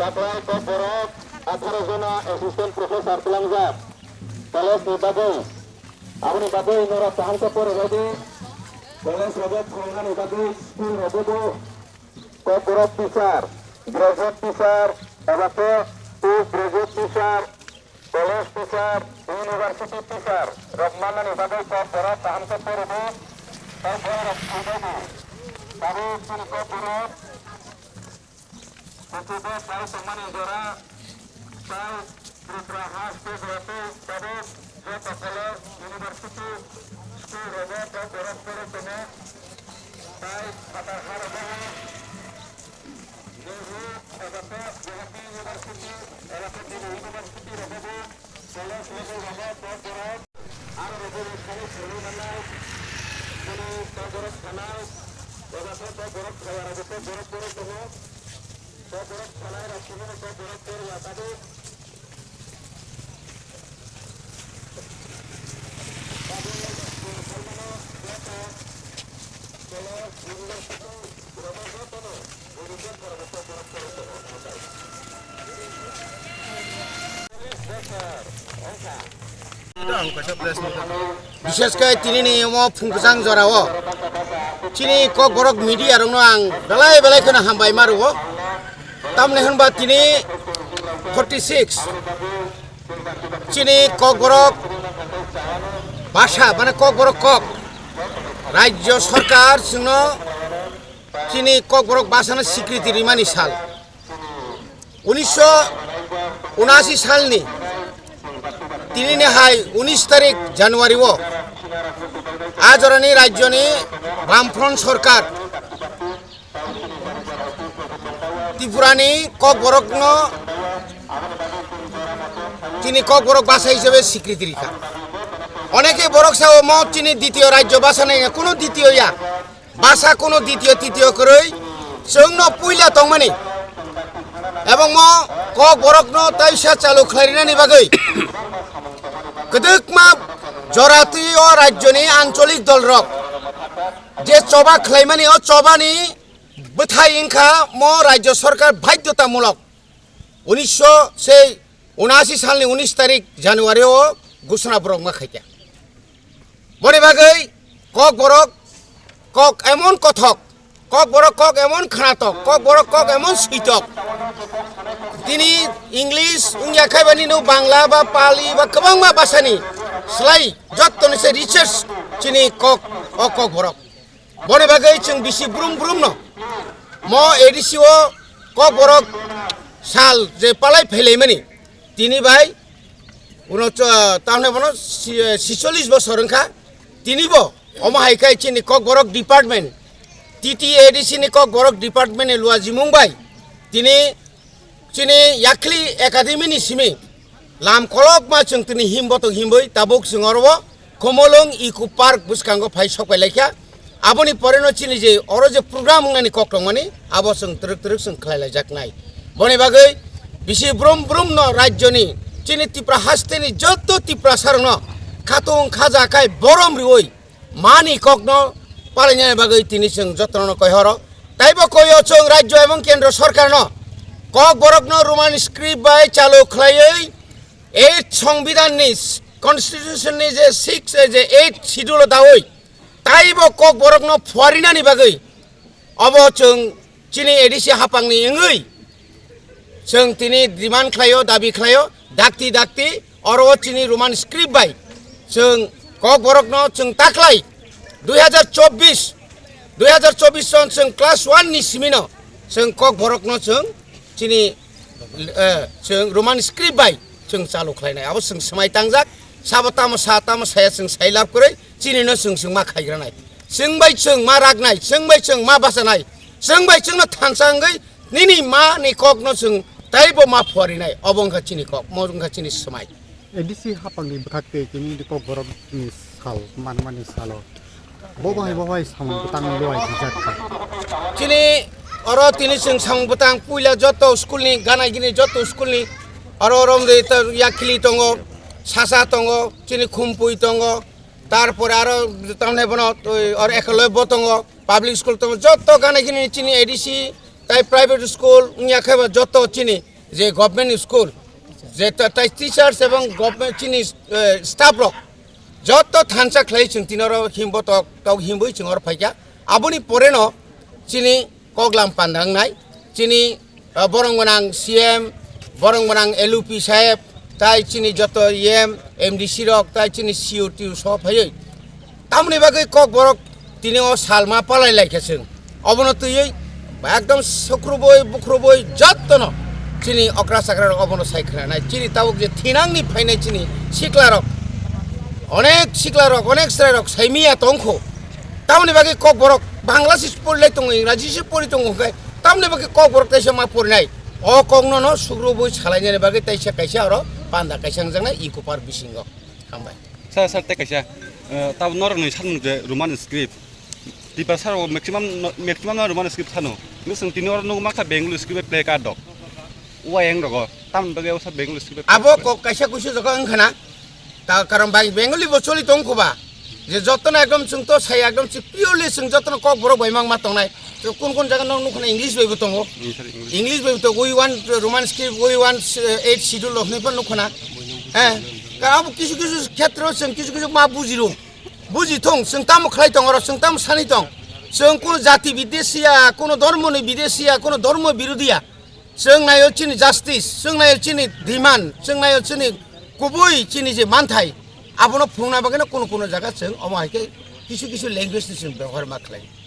Sablay Borok 18 zona asisten profesor Telangzap Teles ni Bagoy Abni Bagoy Nora Tahan Kapur Rodi Teles Robot Kolongan ni Bagoy School Robobo Borok Pisar Graduate Pisar Abato U Graduate Pisar Teles Pisar University Pisar Rahmana ni Bagoy Borok Tahan Kapur Rodi Borok Udobo Baru Pun Borok Untuk saya teman negara, saya berperahas ke suatu pada suatu sekolah universiti school robot dan berat ini. Saya pada hari ini, dulu pada Jogja University, di Universiti Robot, sekolah robot dan berat. Ada robot sekali seluruh mana, ini berat kanal, berat saya robot berat semua. Borok salai rasulullah borok ya tadi বিশেষ করে তিনি ফুংকুসাং জরাও তিনি cock বরক media রং আং বেলায় বেলায় खोनो हामबाय मारो तामने होनबा तिनी 46 चिनी ककबरक भाषा माने ककबरक कक राज्य सरकार जोंनो चिनी ककबरक भाषानो स्वीकृति रिमानि साल 1979 सालनि तिनी हाय 19 तारिख जानुवारी आजरानि राज्यनि वामफ्रन्ट सरकार त्रिपुरानि ककबरकनो चिनी ककबरक भाषा हिसाबै स्वीकृति रेखा अनेके बरक साव म चिनी द्वितीय राज्य भाषा नै कोनो द्वितीय या भाषा कोनो द्वितीय तृतीय करै जोंनो पहिला तंमानि एवं म ककबरकनो ताइसा चालु खालायनायनि बागै गदोकमा जरातीय राज्यनि आঞ্চলিक दल रक जे चबा खालायमानि अ चबानि बथाय इंखा म राज्य सरकार बाध्यतामूलक 1979 सालनि 19 तारिख जानुवारी घोषणा बरक मा खाइया बने बागै ककबरक कक एमन कथक ककबरक कक एमन खानातक ककबरक कक एमन सैतक दिनै इंग्लिश उंगियाखायबानि नो बांला बा पाली बा गोबां मा भाषानि स्लाय जत्तनिसे रिसार्च चिनि कक ककबरक बने बागै जों बिसि ब्रुम ब्रुम न म एडिसिओ ककबरक साल जे पालाय फैलायमानि तिनी भाई तामने बनो 46 बोसोर ओंखा तिनिबो अमाहायखाय चिनि ककबरक डिपार्टमेंट टीटी एडिसि नि ककबरक डिपार्टमेंट लुआ जिमुंबाय तिनी चिनि याखली एकाडेमी नि सिमी लाम कलक मा जों तिनि हिमबतो हिमबै ताबुक जोंरबो कमलंग इको पार्क बुसखांगो फाय सकायलायखा आबोनि परेनो चिनि जे अरो जे प्रोग्राम होननानै ककटं माने आबो जों तरक जों खालायलाय जाकनाय बने बागै बिसि ब्रम ब्रम न राज्यनि चिनि त्रिपुरा हास्तेनि जत्त त्रिपुरा सारन खातुं खाजाखाय बरम रिवै मानि ककनो पालायनाय बागै तिनि जों जत्न कहर ताइबो कयो जों राज्य एवं केन्द्र सरकार न ककबरक न रोमान स्क्रिप्ट बाय चालु खालायै 8 संविधाननि कन्स्टिट्यूशननि जे 6 जे 8 शिड्यूल दावै ताइबो ककबरक न फरिनानि बागै अब जों चिनि एडिसि हापांनि एङै जों तिनि डिमान्ड खालायो दाबि खालायो दाक्ति दाक्ति अरो चिनि रोमान स्क्रिप्ट बाय जों ककबरक न जों ताख्लाय 2024 सन जों क्लास 1 नि सिमिन जों ककबरक न जों चिनि जों रोमान स्क्रिप्ट बाय जों चालु खालायनाय अब जों समाय तांजाक साबताम साताम साया जों साइलाब करै चिनिनो जों मा खायग्रानाय जों बाय जों मा रागनाय जों बाय जों मा बासानाय जों बाय जोंनो थांसांगै निनि मा नि ककनो जों ताइबो मा फरिनाय अबंखा चिनि कक मरंखा चिनि समाय एडिसि हापांनि बखाते चिनि ककबरक नि साल मानमानि साल बबाय साम तां लय जाक चिनि अरो तिनी जों सांबोतां पुइला जत स्कुलनि गानागिनि जत स्कुलनि अरो रमदे याखिलि दङ सासा दङ तिनी खुमपुइ दङ তারপরে আরো তামনে বন আর একলব্য দङ পাবলিক স্কুল দङ যত গানাगिनि চিনি এডিসি তাই প্রাইভেট স্কুল ইয়াখাবা যত চিনি যে গভর্নমেন্ট স্কুল যে তাই টিচার্স এবং গভর্নমেন্ট চিনি স্টাফ রক যত থানসা খাই जों তিনর হিমবত তাও হিমবই जों আর ফাইকা আবনি পরে ন চিনি কগলাম পান্দাংনাই চিনি বরংগনাং সিএম বরংগনাং এলউপি সাহেব তাই চিনি যত এমডিসি রক তাই চিনি সিওটি সব ফাই তামনি বাকি কক বরক তিনি সালমা পালাই লাইখাছেন অবনতই একদম সক্রবই বুক্রবই যত্ন চিনি অকরা সাকরা অবন সাইখানাই চিনি তাও যে থিনাংনি ফাইনাই চিনি সিকলারক অনেক সিকলারক অনেক স্রাইরক সাইমিয়া তংখ তামনি বাকি কক বরক বাংলাদেশ পড়লাই দङ ইংরাজিসে পড়ি দङ তামনি বাকি কক বরক তাইসা মা পড়নাই অ কংনন সুগ্রবই সালাইনানি বাকি তাইসা কাইসা আरो पान्दा काइसांजोंना इको पार्क बिसिंग हामबाय सार ते काइसा ताव नरनि साननु जे रोमान स्क्रिप्ट दिपा सार मैक्सिमाम रोमान स्क्रिप्ट सानो नों तिनि और नो माखा बेंगलुरु स्क्रिप्ट प्ले कार्ड दक वायं दग ताम बगे सा बेंगलुरु स्क्रिप्ट आबो को काइसा कुसु जग ओंखाना ता कारण बाय बेंगली बचली दंखोबा जे जतन एकदम जों तो साय एकदम पियरलि जों जतन क बर बायमां मा तंनाय কোন জায়গা নুখানে ইংলিশ বইবো দङ ইংলিশ বইবো তো we want Roman script we want 8 schedule of নেফার নুখানা হ্যাঁ কারণ কিছু কিছু ক্ষেত্র जों কিছু কিছু মা বুজিরো বুজিথং जों তাম খাই দङ আর जों তাম সানি দङ जों কোন জাতি বিদেশিয়া কোন ধর্মনি বিদেশিয়া কোন ধর্ম বিরোধিয়া जों नायो चिनि জাস্টিস जों नायो चिनि ডিমান্ড जों नायो चिनि गुबै चिनि যে মানथाय আবনো ফুংনা বাগেনা কোন কোন জায়গা जों অমাইকে কিছু কিছু ল্যাঙ্গুয়েজ जों ব্যবহার मा खालायो